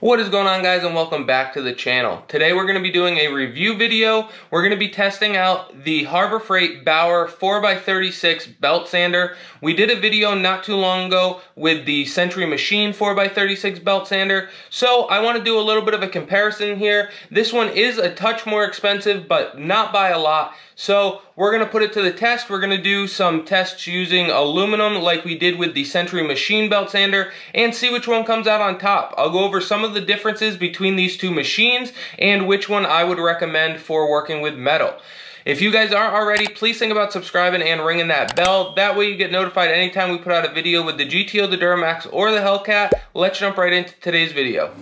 What is going on, guys, and welcome back to the channel. Today we're going to be doing a review video. We're going to be testing out the Harbor Freight Bauer 4x36 belt sander. We did a video not too long ago with the Century Machine 4x36 belt sander, so I want to do a little bit of a comparison here. This one is a touch more expensive, but not by a lot. So we're going to put it to the test. We're going to do some tests using aluminum like we did with the Century Machine belt sander and see which one comes out on top. I'll go over some of the differences between these two machines and which one I would recommend for working with metal. If you guys aren't already, please think about subscribing and ringing that bell. That way you get notified anytime we put out a video with the GTO, the Duramax, or the Hellcat. Let's jump right into today's video.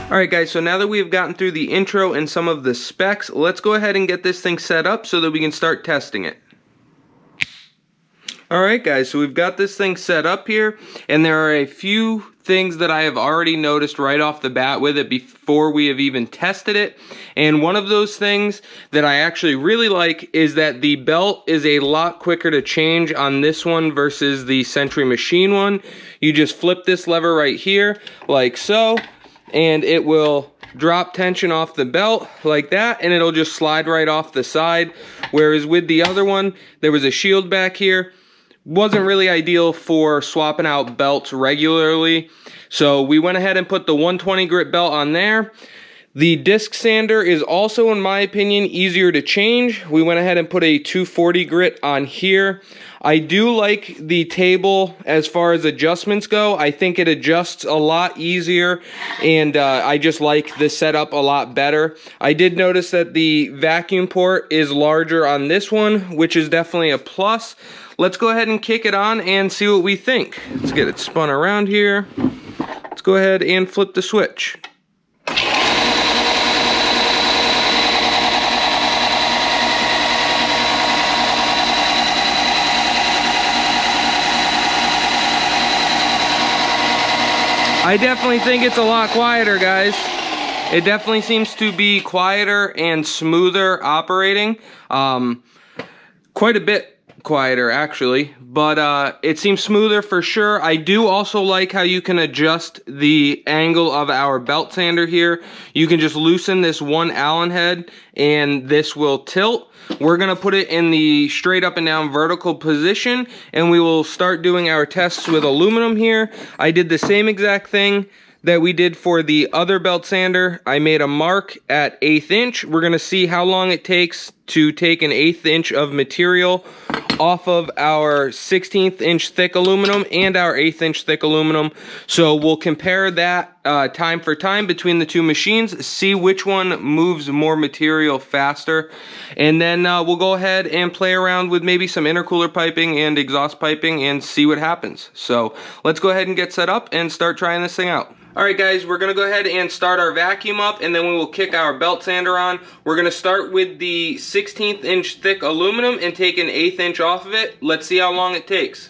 Alright guys, so now that we've gotten through the intro and some of the specs, let's go ahead and get this thing set up so that we can start testing it. Alright guys, so we've got this thing set up here, and there are a few things that I have already noticed right off the bat with it before we have even tested it. And one of those things that I actually really like is that the belt is a lot quicker to change on this one versus the Century Machine one. You just flip this lever right here, like so, and it will drop tension off the belt like that, and it'll just slide right off the side. Whereas with the other one, there was a shield back here. Wasn't really ideal for swapping out belts regularly. So we went ahead and put the 120 grit belt on there. The disc sander is also, in my opinion, easier to change. We went ahead and put a 240 grit on here. I do like the table as far as adjustments go. I think it adjusts a lot easier, and I just like the setup a lot better. I did notice that the vacuum port is larger on this one, which is definitely a plus. Let's go ahead and kick it on and see what we think. Let's get it spun around here. Let's go ahead and flip the switch. I definitely think it's a lot quieter, guys. It definitely seems to be quieter and smoother operating. Quite a bit quieter, actually, but it seems smoother for sure. I do also like how you can adjust the angle of our belt sander here. You can just loosen this one Allen head and this will tilt. We're gonna put it in the straight up and down vertical position, and we will start doing our tests with aluminum here. I did the same exact thing that we did for the other belt sander. I made a mark at 1/8 inch. We're gonna see how long it takes to take an 1/8 inch of material off of our 16th inch thick aluminum and our 1/8 inch thick aluminum. So we'll compare that time for time between the two machines, see which one moves more material faster, and then we'll go ahead and play around with maybe some intercooler piping and exhaust piping and see what happens. So let's go ahead and get set up and start trying this thing out. Alright guys, we're going to go ahead and start our vacuum up, and then we will kick our belt sander on. We're going to start with the 16th inch thick aluminum and take an 1/8 inch off of it. Let's see how long it takes.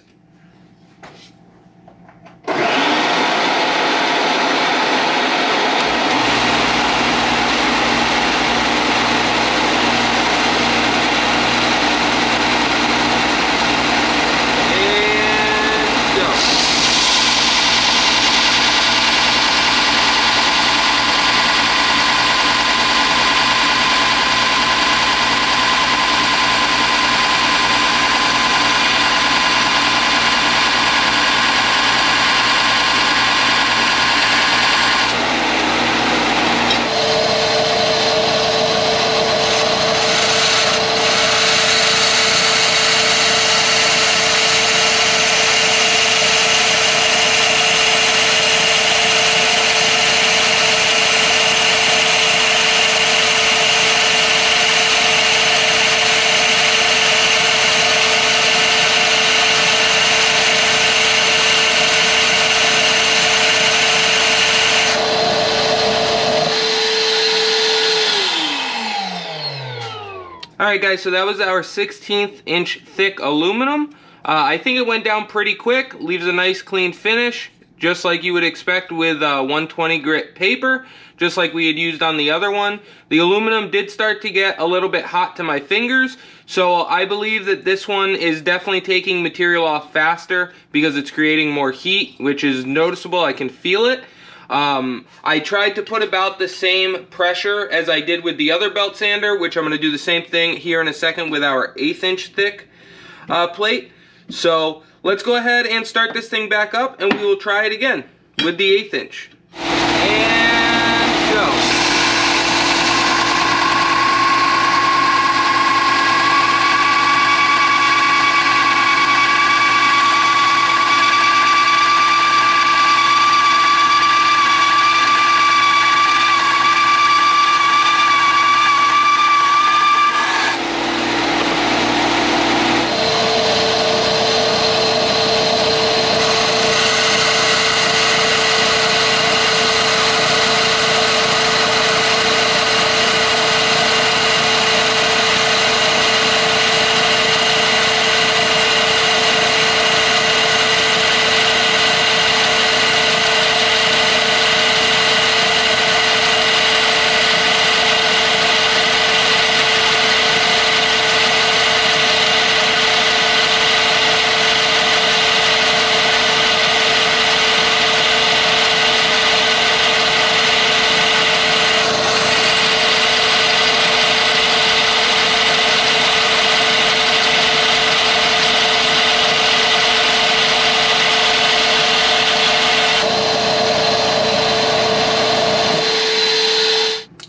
Alright guys, so that was our 16th inch thick aluminum. I think it went down pretty quick, leaves a nice clean finish, just like you would expect with 120 grit paper, just like we had used on the other one. The aluminum did start to get a little bit hot to my fingers, so I believe that this one is definitely taking material off faster because it's creating more heat, which is noticeable. I can feel it. I tried to put about the same pressure as I did with the other belt sander, which I'm going to do the same thing here in a second with our 1/8 inch thick plate. So let's go ahead and start this thing back up, and we will try it again with the 1/8 inch. And go.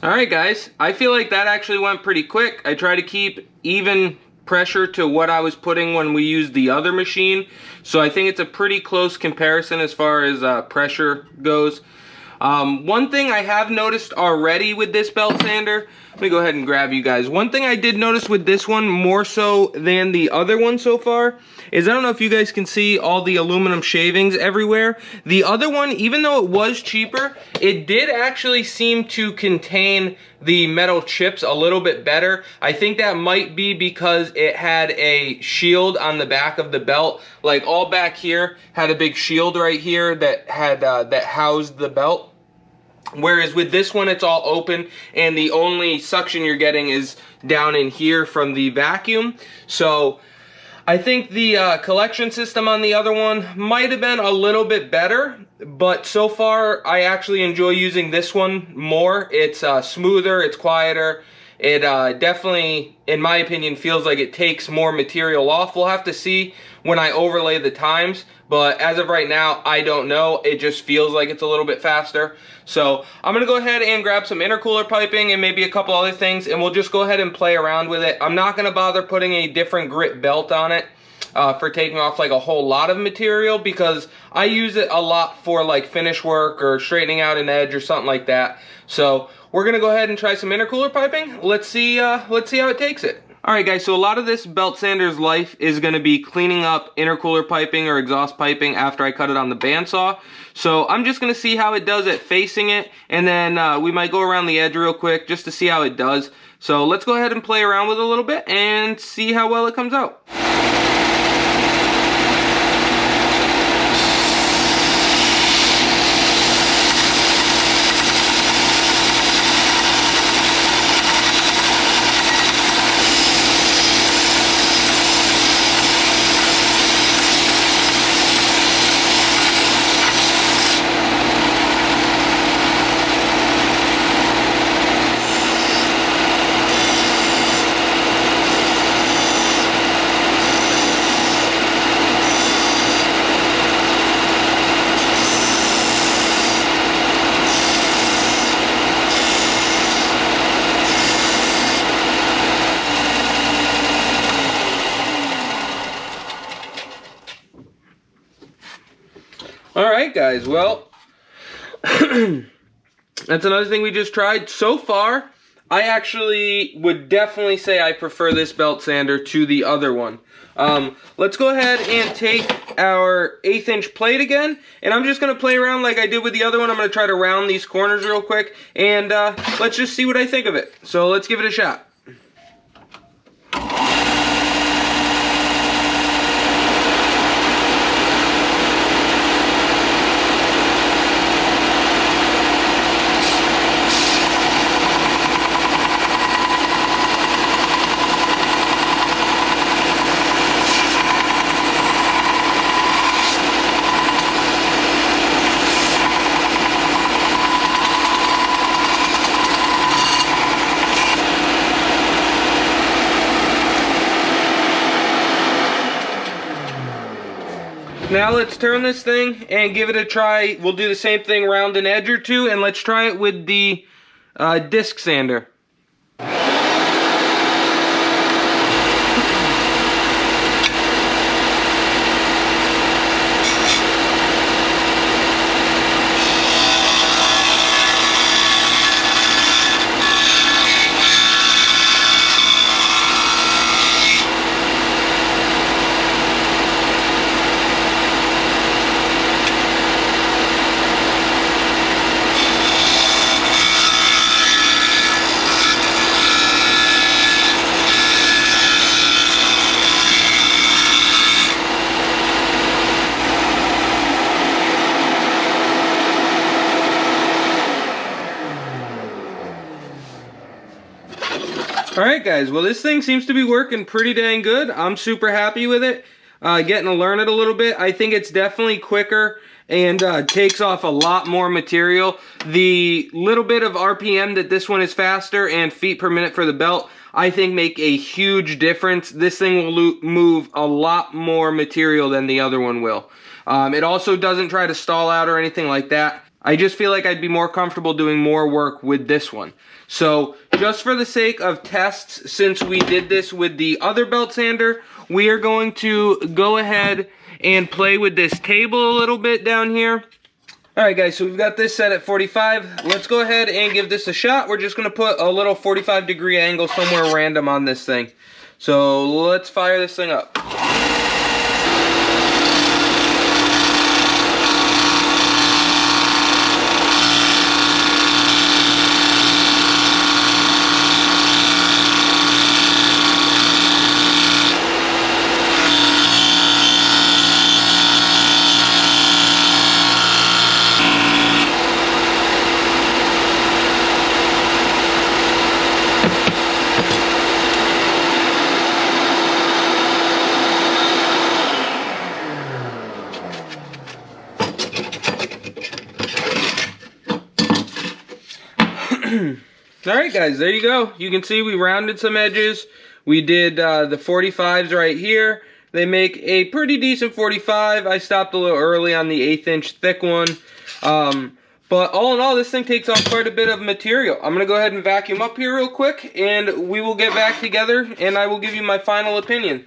Alright guys, I feel like that actually went pretty quick. I try to keep even pressure to what I was putting when we used the other machine, so I think it's a pretty close comparison as far as pressure goes. One thing I have noticed already with this belt sander, let me go ahead and grab you guys. One thing I did notice with this one more so than the other one so far is I don't know if you guys can see all the aluminum shavings everywhere. The other one, even though it was cheaper, it did actually seem to contain the metal chips a little bit better. I think that might be because it had a shield on the back of the belt. Like all back here had a big shield right here that had that housed the belt. Whereas with this one, it's all open, and the only suction you're getting is down in here from the vacuum. So I think the collection system on the other one might have been a little bit better, but so far I actually enjoy using this one more. It's smoother, it's quieter. It definitely, in my opinion, feels like it takes more material off. We'll have to see when I overlay the times, but as of right now, I don't know. It just feels like it's a little bit faster. So I'm going to go ahead and grab some intercooler piping and maybe a couple other things, and we'll just go ahead and play around with it. I'm not going to bother putting a different grit belt on it for taking off like a whole lot of material, because I use it a lot for like finish work or straightening out an edge or something like that. So we're going to go ahead and try some intercooler piping. Let's see how it takes it. Alright guys, so a lot of this belt sander's life is going to be cleaning up intercooler piping or exhaust piping after I cut it on the bandsaw. So I'm just going to see how it does at facing it, and then we might go around the edge real quick just to see how it does. So let's go ahead and play around with it a little bit and see how well it comes out. Alright guys, well, that's another thing we just tried. So far, I actually would definitely say I prefer this belt sander to the other one. Let's go ahead and take our 1/8 inch plate again, and I'm just going to play around like I did with the other one. I'm going to try to round these corners real quick, and let's just see what I think of it. So let's give it a shot. Now let's turn this thing and give it a try. We'll do the same thing around an edge or two, and let's try it with the disc sander. Alright guys, well this thing seems to be working pretty dang good. I'm super happy with it. Getting to learn it a little bit. I think it's definitely quicker and takes off a lot more material. The little bit of RPM that this one is faster and feet per minute for the belt, I think make a huge difference. This thing will move a lot more material than the other one will. It also doesn't try to stall out or anything like that. I just feel like I'd be more comfortable doing more work with this one. So just for the sake of tests, since we did this with the other belt sander, we are going to go ahead and play with this table a little bit down here. Alright guys, so we've got this set at 45. Let's go ahead and give this a shot. We're just going to put a little 45-degree angle somewhere random on this thing. So let's fire this thing up. Alright guys, there you go. You can see we rounded some edges. We did the 45s right here. They make a pretty decent 45. I stopped a little early on the 1/8 inch thick one. But all in all, this thing takes off quite a bit of material. I'm going to go ahead and vacuum up here real quick, and we will get back together, and I will give you my final opinion.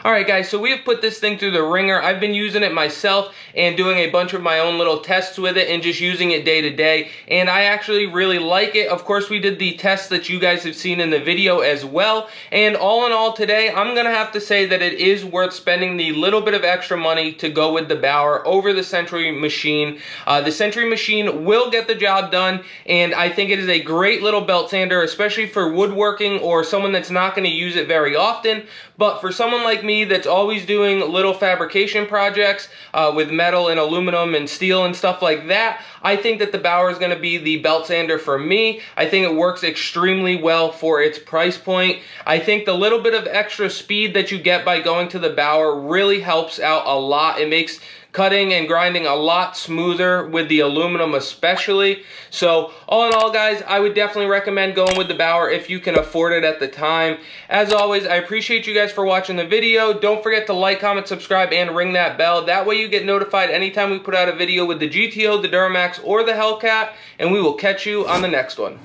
Alright guys, so we have put this thing through the ringer. I've been using it myself and doing a bunch of my own little tests with it and just using it day to day, and I actually really like it. Of course, we did the tests that you guys have seen in the video as well, and all in all today, I'm going to have to say that it is worth spending the little bit of extra money to go with the Bauer over the Century machine. The Century machine will get the job done, and I think it is a great little belt sander, especially for woodworking or someone that's not going to use it very often. But for someone like me that's always doing little fabrication projects with metal and aluminum and steel and stuff like that, I think that the Bauer is going to be the belt sander for me. I think it works extremely well for its price point. I think the little bit of extra speed that you get by going to the Bauer really helps out a lot. It makes cutting and grinding a lot smoother with the aluminum especially. So all in all guys, I would definitely recommend going with the Bauer if you can afford it at the time. As always, I appreciate you guys for watching the video. Don't forget to like, comment, subscribe, and ring that bell. That way you get notified anytime we put out a video with the GTO, the Duramax, or the Hellcat, and we will catch you on the next one.